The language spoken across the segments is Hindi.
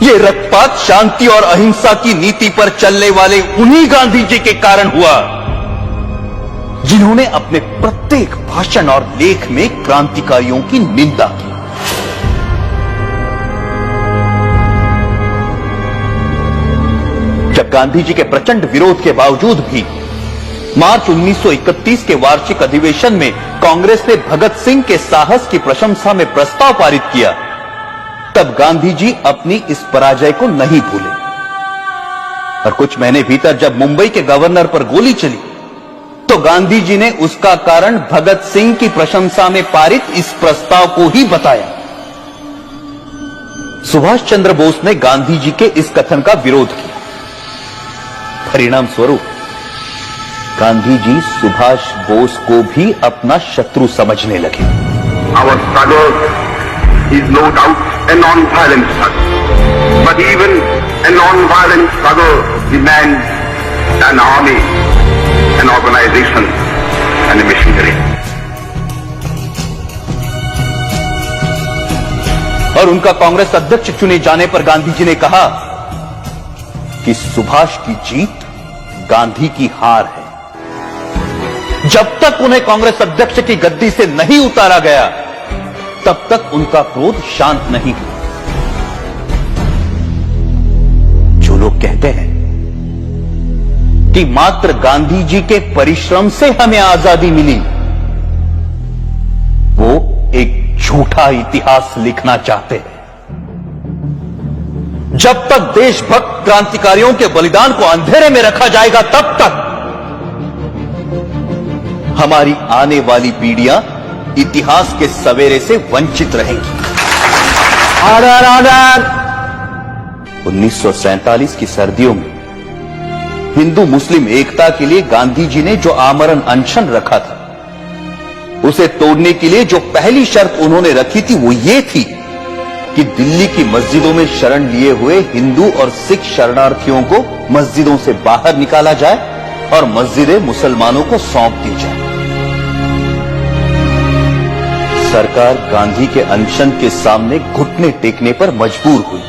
ये रक्तपात शांति और अहिंसा की नीति पर चलने वाले उन्हीं गांधी जी के कारण हुआ जिन्होंने अपने प्रत्येक भाषण और लेख में क्रांतिकारियों की निंदा की। जब गांधी जी के प्रचंड विरोध के बावजूद भी मार्च 1931 के वार्षिक अधिवेशन में कांग्रेस ने भगत सिंह के साहस की प्रशंसा में प्रस्ताव पारित किया, तब गांधी जी अपनी इस पराजय को नहीं भूले और कुछ महीने भीतर जब मुंबई के गवर्नर पर गोली चली तो गांधी जी ने उसका कारण भगत सिंह की प्रशंसा में पारित इस प्रस्ताव को ही बताया। सुभाष चंद्र बोस ने गांधी जी के इस कथन का विरोध किया। परिणाम स्वरूप गांधी जी सुभाष बोस को भी अपना शत्रु समझने लगे। Our struggle is no doubt a non-violent struggle, but even a non-violent struggle demands an army, an organization, and a machinery. और उनका कांग्रेस अध्यक्ष चुने जाने पर गांधी जी ने कहा कि सुभाष की जीत गांधी की हार है। जब तक उन्हें कांग्रेस अध्यक्ष की गद्दी से नहीं उतारा गया तब तक उनका क्रोध शांत नहीं हुआ। जो लोग कहते हैं कि मात्र गांधी जी के परिश्रम से हमें आजादी मिली, वो एक झूठा इतिहास लिखना चाहते हैं। जब तक देशभक्त क्रांतिकारियों के बलिदान को अंधेरे में रखा जाएगा तब तक हमारी आने वाली पीढ़ियां इतिहास के सवेरे से वंचित रहेंगी। Order order. 1947 की सर्दियों में हिंदू मुस्लिम एकता के लिए गांधी जी ने जो आमरण अनशन रखा था, उसे तोड़ने के लिए जो पहली शर्त उन्होंने रखी थी वो ये थी कि दिल्ली की मस्जिदों में शरण लिए हुए हिंदू और सिख शरणार्थियों को मस्जिदों से बाहर निकाला जाए और मस्जिदें मुसलमानों को सौंप दी जाए। सरकार गांधी के अनशन के सामने घुटने टेकने पर मजबूर हुई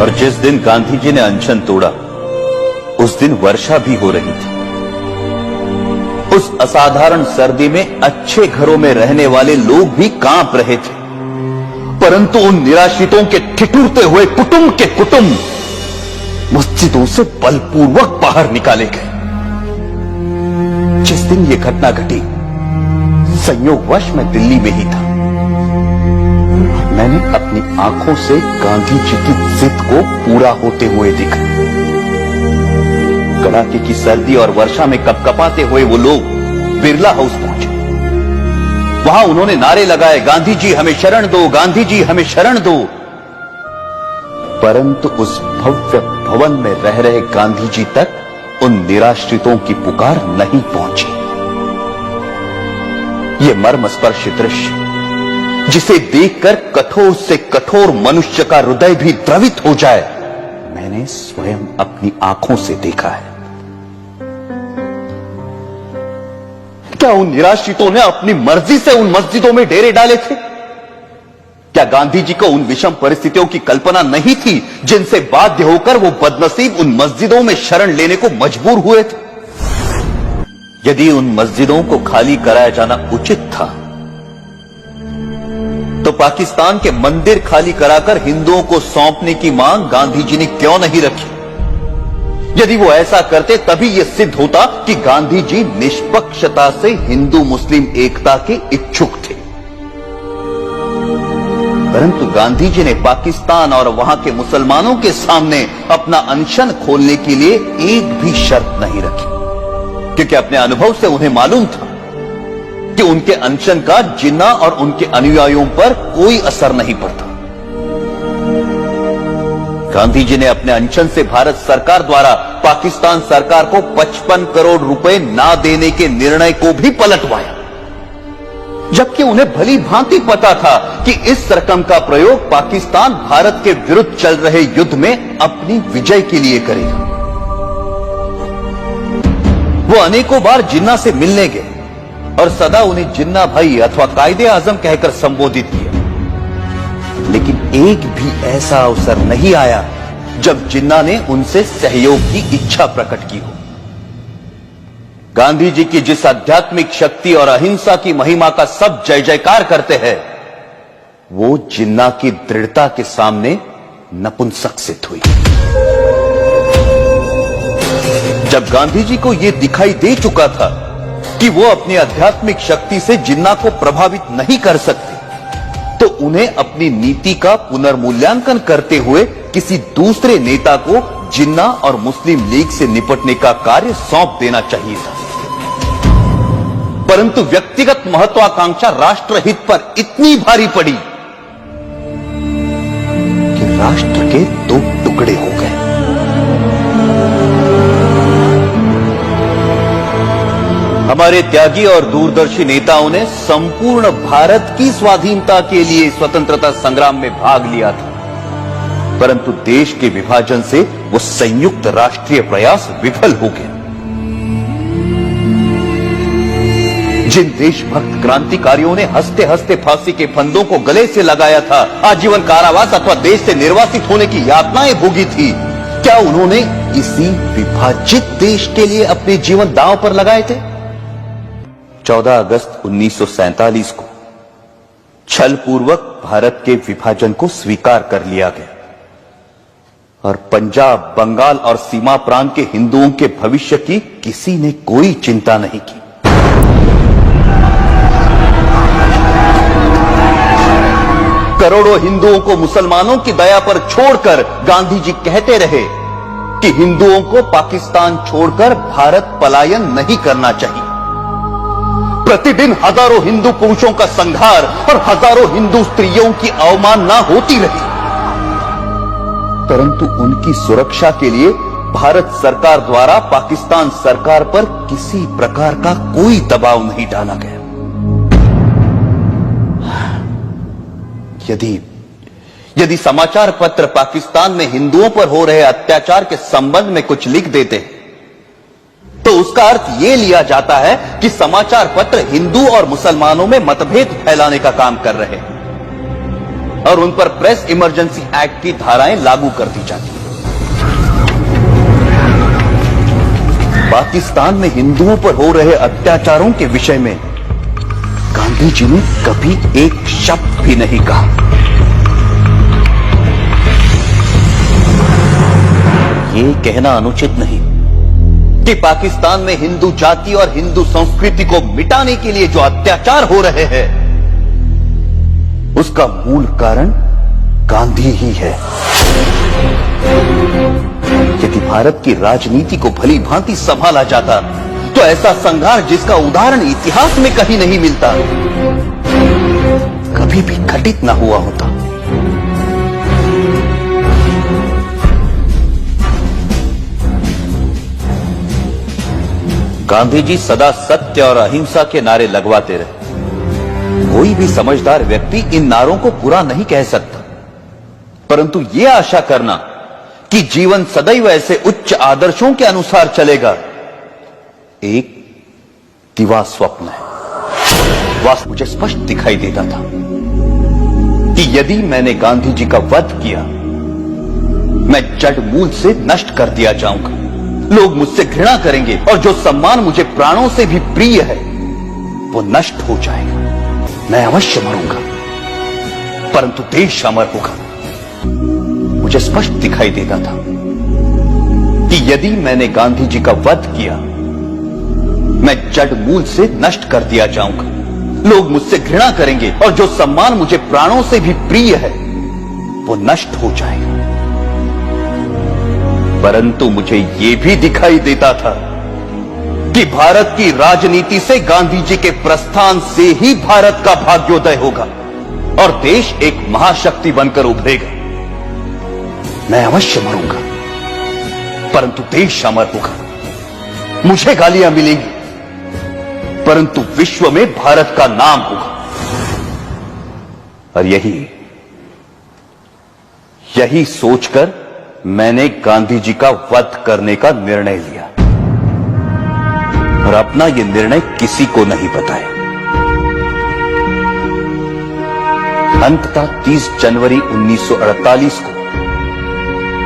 और जिस दिन गांधी जी ने अनशन तोड़ा उस दिन वर्षा भी हो रही थी। उस असाधारण सर्दी में अच्छे घरों में रहने वाले लोग भी कांप रहे थे, परंतु उन निराश्रितों के ठिठुरते हुए कुटुंब के कुटुंब मस्जिदों से बलपूर्वक बाहर निकाले गए। जिस दिन यह घटना घटी संयोगवश मैं दिल्ली में ही था। मैंने अपनी आंखों से गांधी जी की जिद को पूरा होते हुए देखा। कड़ाके की सर्दी और वर्षा में कपकपाते हुए वो लोग बिरला हाउस पहुंचे। वहां उन्होंने नारे लगाए, गांधी जी हमें शरण दो, गांधी जी हमें शरण दो। परंतु उस भव्य भवन में रह रहे गांधी जी तक उन निराश्रितों की पुकार नहीं पहुंची। ये मर्मस्पर्शी दृश्य जिसे देखकर कठोर से कठोर मनुष्य का हृदय भी द्रवित हो जाए, मैंने स्वयं अपनी आंखों से देखा है। क्या उन निराश्रितों ने अपनी मर्जी से उन मस्जिदों में डेरे डाले थे? क्या गांधी जी को उन विषम परिस्थितियों की कल्पना नहीं थी जिनसे बाध्य होकर वो बदनसीब उन मस्जिदों में शरण लेने को मजबूर हुए थे? यदि उन मस्जिदों को खाली कराया जाना उचित था तो पाकिस्तान के मंदिर खाली कराकर हिंदुओं को सौंपने की मांग गांधी जी ने क्यों नहीं रखी? यदि वो ऐसा करते तभी यह सिद्ध होता कि गांधी जी निष्पक्षता से हिंदू मुस्लिम एकता के इच्छुक थे। परंतु गांधी जी ने पाकिस्तान और वहां के मुसलमानों के सामने अपना अनशन खोलने के लिए एक भी शर्त नहीं रखी, क्योंकि अपने अनुभव से उन्हें मालूम था कि उनके अनशन का जिन्ना और उनके अनुयायियों पर कोई असर नहीं पड़ता। गांधी जी ने अपने अनशन से भारत सरकार द्वारा पाकिस्तान सरकार को 55 करोड़ रुपए ना देने के निर्णय को भी पलटवाया, जबकि उन्हें भली भांति पता था कि इस रकम का प्रयोग पाकिस्तान भारत के विरुद्ध चल रहे युद्ध में अपनी विजय के लिए करेगा। वो अनेकों बार जिन्ना से मिलने गए और सदा उन्हें जिन्ना भाई अथवा कायदे आजम कहकर संबोधित किया। लेकिन एक भी ऐसा अवसर नहीं आया जब जिन्ना ने उनसे सहयोग की इच्छा प्रकट की हो। गांधी जी की जिस आध्यात्मिक शक्ति और अहिंसा की महिमा का सब जय जयकार करते हैं, वो जिन्ना की दृढ़ता के सामने नपुंसक सिद्ध हुई। जब गांधी जी को यह दिखाई दे चुका था कि वो अपनी आध्यात्मिक शक्ति से जिन्ना को प्रभावित नहीं कर सकते, तो उन्हें अपनी नीति का पुनर्मूल्यांकन करते हुए किसी दूसरे नेता को जिन्ना और मुस्लिम लीग से निपटने का कार्य सौंप देना चाहिए था। परंतु व्यक्तिगत महत्वाकांक्षा राष्ट्रहित पर इतनी भारी पड़ी कि राष्ट्र के दो टुकड़े हो गए। हमारे त्यागी और दूरदर्शी नेताओं ने संपूर्ण भारत की स्वाधीनता के लिए स्वतंत्रता संग्राम में भाग लिया था, परंतु देश के विभाजन से वो संयुक्त राष्ट्रीय प्रयास विफल हो गया। जिन देशभक्त क्रांतिकारियों ने हंसते हंसते फांसी के फंदों को गले से लगाया था, आजीवन कारावास अथवा देश से निर्वासित होने की यातनाएं भोगी थी, क्या उन्होंने इसी विभाजित देश के लिए अपने जीवन दांव पर लगाए थे? 14 अगस्त 1947 को छलपूर्वक भारत के विभाजन को स्वीकार कर लिया गया और पंजाब, बंगाल और सीमा प्रांत के हिंदुओं के भविष्य की किसी ने कोई चिंता नहीं की। करोड़ों हिंदुओं को मुसलमानों की दया पर छोड़कर गांधी जी कहते रहे कि हिंदुओं को पाकिस्तान छोड़कर भारत पलायन नहीं करना चाहिए। प्रतिदिन हजारों हिंदू पुरुषों का संहार और हजारों हिंदू स्त्रियों की अवमानना होती रही, परंतु उनकी सुरक्षा के लिए भारत सरकार द्वारा पाकिस्तान सरकार पर किसी प्रकार का कोई दबाव नहीं डाला गया। यदि समाचार पत्र पाकिस्तान में हिंदुओं पर हो रहे अत्याचार के संबंध में कुछ लिख देते तो उसका अर्थ यह लिया जाता है कि समाचार पत्र हिंदू और मुसलमानों में मतभेद फैलाने का काम कर रहे हैं और उन पर प्रेस इमरजेंसी एक्ट की धाराएं लागू कर दी जाती हैं। पाकिस्तान में हिंदुओं पर हो रहे अत्याचारों के विषय में गांधी जी ने कभी एक शब्द भी नहीं कहा। ये कहना अनुचित नहीं कि पाकिस्तान में हिंदू जाति और हिंदू संस्कृति को मिटाने के लिए जो अत्याचार हो रहे हैं, उसका मूल कारण गांधी ही है। यदि भारत की राजनीति को भली भांति संभाला जाता तो ऐसा संघार जिसका उदाहरण इतिहास में कहीं नहीं मिलता, कभी भी घटित ना हुआ होता। गांधी जी सदा सत्य और अहिंसा के नारे लगवाते रहे। कोई भी समझदार व्यक्ति इन नारों को पूरा नहीं कह सकता, परंतु यह आशा करना कि जीवन सदैव ऐसे उच्च आदर्शों के अनुसार चलेगा, एक दिवा स्वप्न है। वास्तव मुझे स्पष्ट दिखाई देता था कि यदि मैंने गांधी जी का वध किया, मैं जड़ मूल से नष्ट कर दिया जाऊंगा। लोग मुझसे घृणा करेंगे और जो सम्मान मुझे प्राणों से भी प्रिय है वो नष्ट हो जाएगा। मैं अवश्य मरूंगा, परंतु देश अमर होगा। मुझे स्पष्ट दिखाई देता था कि यदि मैंने गांधी जी का वध किया, मैं जड़ मूल से नष्ट कर दिया जाऊंगा। लोग मुझसे घृणा करेंगे और जो सम्मान मुझे प्राणों से भी प्रिय है वो नष्ट हो जाएगा। परंतु मुझे यह भी दिखाई देता था कि भारत की राजनीति से गांधी जी के प्रस्थान से ही भारत का भाग्योदय होगा और देश एक महाशक्ति बनकर उभरेगा। मैं अवश्य मरूंगा, परंतु देश अमर होगा। मुझे गालियां मिलेंगी, परंतु विश्व में भारत का नाम होगा। और यही सोचकर मैंने गांधी जी का वध करने का निर्णय लिया और अपना यह निर्णय किसी को नहीं बताया। अंततः 30 जनवरी 1948 को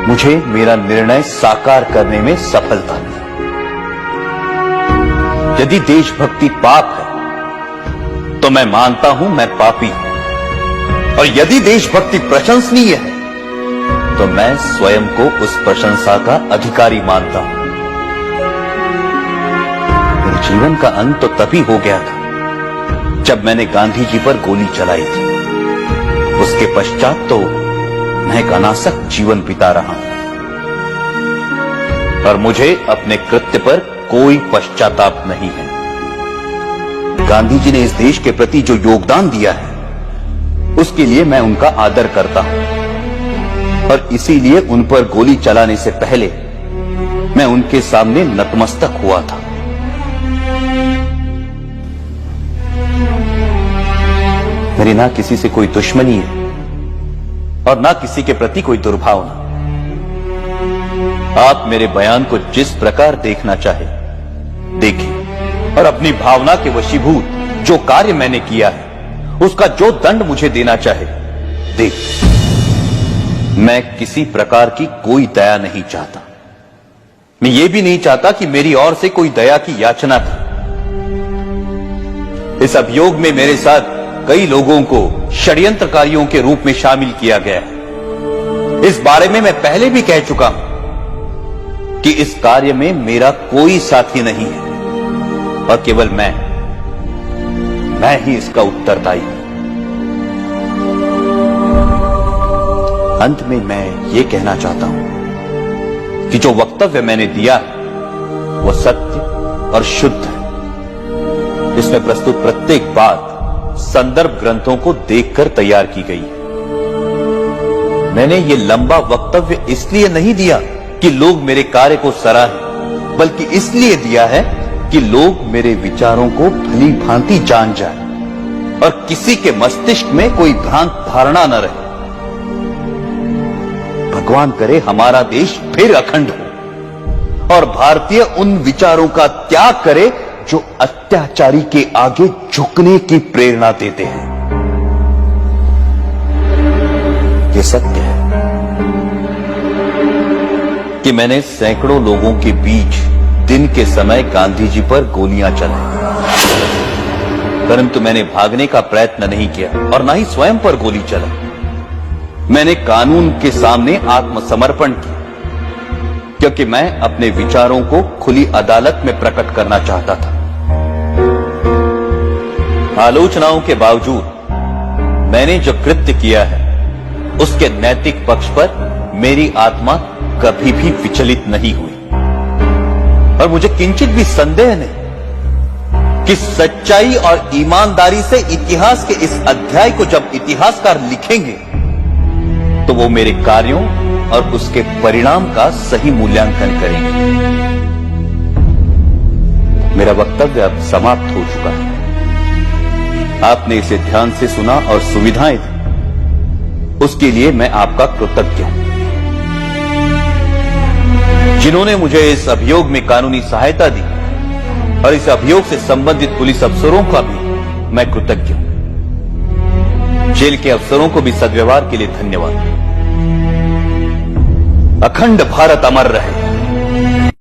मुझे मेरा निर्णय साकार करने में सफलता मिली। यदि देशभक्ति पाप है तो मैं मानता हूं मैं पापी हूं, और यदि देशभक्ति प्रशंसनीय है तो मैं स्वयं को उस प्रशंसा का अधिकारी मानता हूं। मेरे जीवन का अंत तो तभी हो गया था जब मैंने गांधी जी पर गोली चलाई थी। उसके पश्चात तो मैं एक अनासक जीवन बिता रहा हूं, और मुझे अपने कृत्य पर कोई पश्चाताप नहीं है। गांधी जी ने इस देश के प्रति जो योगदान दिया है उसके लिए मैं उनका आदर करता हूं, और इसीलिए उन पर गोली चलाने से पहले मैं उनके सामने नतमस्तक हुआ था। मेरी ना किसी से कोई दुश्मनी है और ना किसी के प्रति कोई दुर्भावना। आप मेरे बयान को जिस प्रकार देखना चाहे देखें, और अपनी भावना के वशीभूत जो कार्य मैंने किया है उसका जो दंड मुझे देना चाहे दे। मैं किसी प्रकार की कोई दया नहीं चाहता। मैं ये भी नहीं चाहता कि मेरी ओर से कोई दया की याचना थी। इस अभियोग में मेरे साथ कई लोगों को षड्यंत्रकारियों के रूप में शामिल किया गया है। इस बारे में मैं पहले भी कह चुका हूं कि इस कार्य में मेरा कोई साथी नहीं है, और केवल मैं ही इसका उत्तरदायी हूं। अंत में मैं ये कहना चाहता हूं कि जो वक्तव्य मैंने दिया है वो सत्य और शुद्ध है। इसमें प्रस्तुत प्रत्येक बात संदर्भ ग्रंथों को देखकर तैयार की गई है। मैंने ये लंबा वक्तव्य इसलिए नहीं दिया कि लोग मेरे कार्य को सराहें, बल्कि इसलिए दिया है कि लोग मेरे विचारों को भली भांति जान जाए और किसी के मस्तिष्क में कोई भ्रांत धारणा न रहे। भगवान करे हमारा देश फिर अखंड हो और भारतीय उन विचारों का त्याग करे जो अत्याचारी के आगे झुकने की प्रेरणा देते हैं। ये सत्य है कि मैंने सैकड़ों लोगों के बीच दिन के समय गांधी जी पर गोलियां चलाई, परंतु मैंने भागने का प्रयत्न नहीं किया और ना ही स्वयं पर गोली चलाई। मैंने कानून के सामने आत्मसमर्पण किया, क्योंकि मैं अपने विचारों को खुली अदालत में प्रकट करना चाहता था। आलोचनाओं के बावजूद मैंने जो कृत्य किया है उसके नैतिक पक्ष पर मेरी आत्मा कभी भी विचलित नहीं हुई, और मुझे किंचित भी संदेह नहीं कि सच्चाई और ईमानदारी से इतिहास के इस अध्याय को जब इतिहासकार लिखेंगे तो वो मेरे कार्यों और उसके परिणाम का सही मूल्यांकन करेंगे। मेरा वक्तव्य अब समाप्त हो चुका है। आपने इसे ध्यान से सुना और सुविधाएं दी, उसके लिए मैं आपका कृतज्ञ हूं। जिन्होंने मुझे इस अभियोग में कानूनी सहायता दी और इस अभियोग से संबंधित पुलिस अफसरों का भी मैं कृतज्ञ हूं। जेल के अफसरों को भी सद्व्यवहार के लिए धन्यवाद। अखंड भारत अमर रहे।